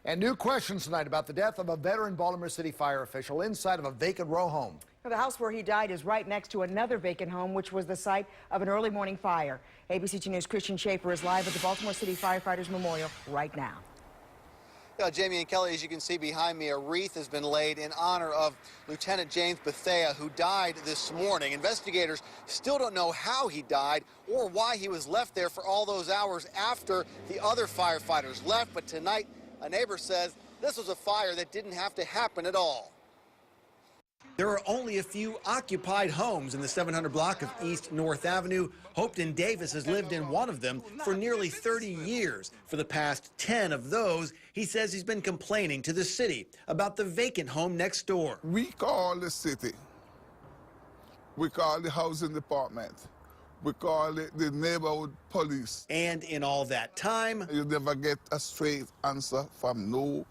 And new questions tonight about the death of a veteran Baltimore City fire official inside of a vacant row home. Now, the house where he died is right next to another vacant home, which was the site of an early morning fire. ABC 2 News' Christian Schaefer is live at the Baltimore City Firefighters Memorial right now. Yeah, Jamie and Kelly, as you can see behind me, a wreath has been laid in honor of Lieutenant James Bethea, who died this morning. Investigators still don't know how he died or why he was left there for all those hours after the other firefighters left. But tonight, a neighbor says this was a fire that didn't have to happen at all. There are only a few occupied homes in the 700 block of East North Avenue. Hopeton Davis has lived in one of them for nearly 30 years. For the past 10 of those, he says he's been complaining to the city about the vacant home next door. We call the city, we call the housing department, we call it the neighborhood police. And in all that time, you never get a straight answer from nobody.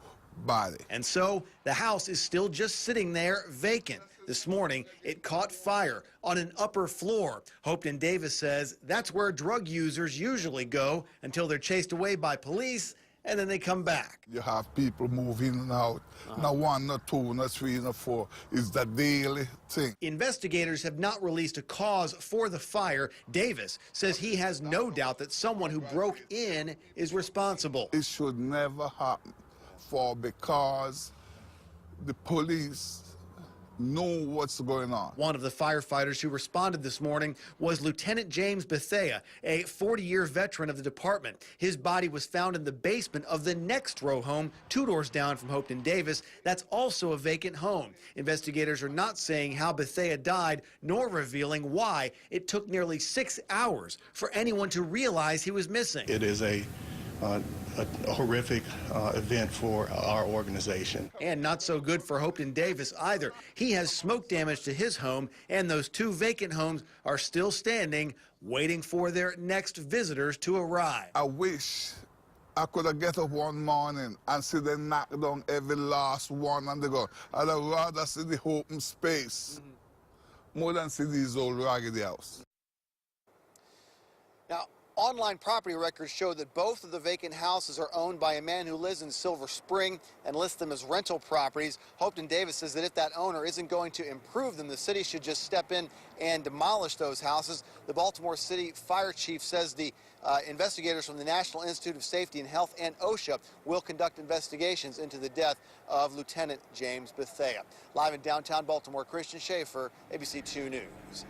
And so the house is still just sitting there vacant. This morning, it caught fire on an upper floor. Hopeton Davis says that's where drug users usually go until they're chased away by police, and then they come back. You have people move in and out. Not one, not two, not three, not four. It's the daily thing. Investigators have not released a cause for the fire. Davis says he has no doubt that someone who broke in is responsible. It should never happen, because the police know what's going on. One of the firefighters who responded this morning was Lieutenant James Bethea, a 40-year veteran of the department. His body was found in the basement of the next row home, 2 doors down from Hopeton Davis. That's also a vacant home. Investigators are not saying how Bethea died, nor revealing why it took nearly 6 hours for anyone to realize he was missing. It is a horrific event for our organization. And not so good for Hopeton Davis either. He has smoke damage to his home, and those 2 vacant homes are still standing, waiting for their next visitors to arrive. I wish I could have get up one morning and see them knock down every last one and they go. I'd rather see the open space more than see these old raggedy houses. Now, online property records show that both of the vacant houses are owned by a man who lives in Silver Spring and lists them as rental properties. Hopeton Davis says that if that owner isn't going to improve them, the city should just step in and demolish those houses. The Baltimore City Fire Chief says the investigators from the National Institute of Safety and Health and OSHA will conduct investigations into the death of Lieutenant James Bethea. Live in downtown Baltimore, Christian Schaefer, ABC 2 News.